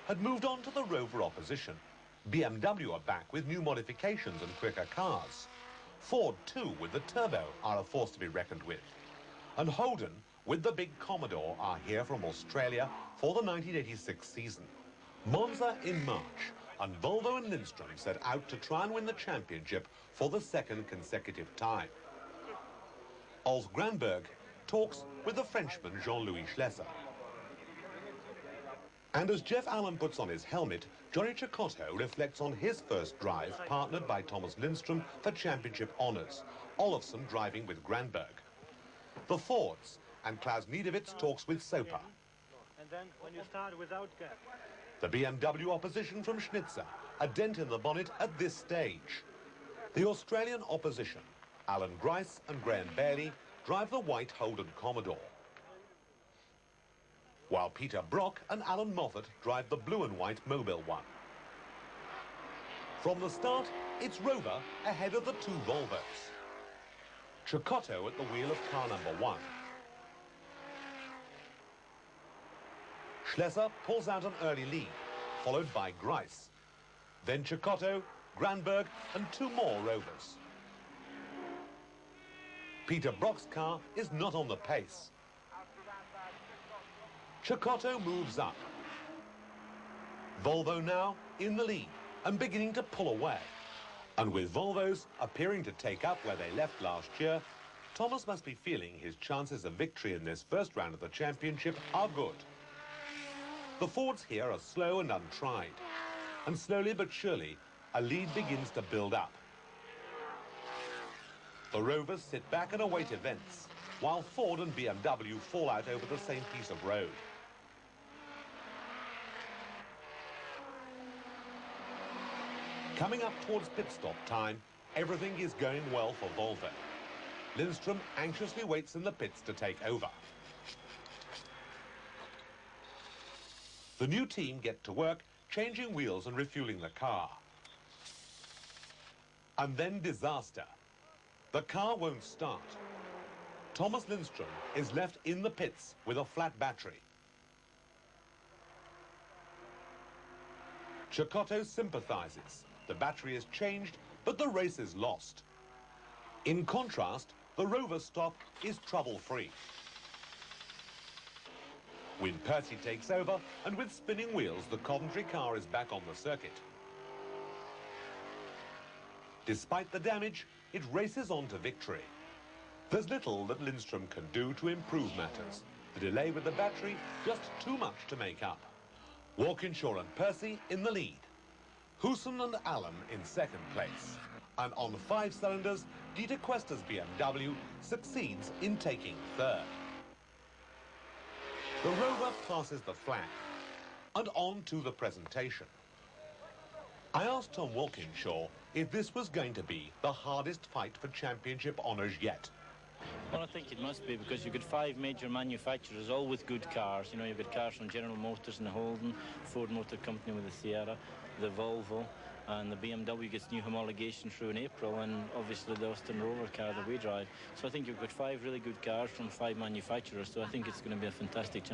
had moved on to the Rover opposition. BMW are back with new modifications and quicker cars. Ford, too, with the Turbo, are a force to be reckoned with. And Holden, with the big Commodore, are here from Australia for the 1986 season. Monza in March, and Volvo and Lindstrom set out to try and win the championship for the second consecutive time. Ols Granberg talks with the Frenchman Jean-Louis Schlesser. And as Jeff Allen puts on his helmet, Johnny Cecotto reflects on his first drive, partnered by Thomas Lindstrom for championship honours, Olofsson driving with Granberg. The Fords, and Klaus Niedewitz talks with Soper. And then when you start without gap. The BMW opposition from Schnitzer, a dent in the bonnet at this stage. The Australian opposition, Alan Grice and Graham Bailey, drive the white Holden Commodore, while Peter Brock and Alan Moffat drive the blue and white Mobile one. From the start, it's Rover ahead of the two Volvos. Cecotto at the wheel of car number 1. Schlesser pulls out an early lead, followed by Grice. Then Cecotto, Granberg and 2 more Rovers. Peter Brock's car is not on the pace. Cecotto moves up. Volvo now in the lead and beginning to pull away. And with Volvos appearing to take up where they left last year, Thomas must be feeling his chances of victory in this first round of the championship are good. The Fords here are slow and untried, and slowly but surely a lead begins to build up. The Rovers sit back and await events, while Ford and BMW fall out over the same piece of road. Coming up towards pit stop time, everything is going well for Volvo. Lindstrom anxiously waits in the pits to take over. The new team get to work, changing wheels and refueling the car. And then disaster. The car won't start. Thomas Lindstrom is left in the pits with a flat battery. Cecotto sympathizes. The battery is changed, but the race is lost. In contrast, the Rover stop is trouble-free. Win Percy takes over, and with spinning wheels, the Coventry car is back on the circuit. Despite the damage, it races on to victory. There's little that Lindstrom can do to improve matters. The delay with the battery, just too much to make up. Walkinshaw and Percy in the lead. Hooson and Allen in second place. And on 5 cylinders, Dieter Questa's BMW succeeds in taking third. The Rover passes the flag. And on to the presentation. I asked Tom Walkinshaw if this was going to be the hardest fight for championship honours yet. Well, I think it must be, because you've got 5 major manufacturers, all with good cars. You know, you've got cars from General Motors and the Holden, Ford Motor Company with the Sierra, the Volvo, and the BMW gets new homologation through in April, and obviously the Austin Rover car that we drive. So I think you've got 5 really good cars from 5 manufacturers, so I think it's going to be a fantastic challenge.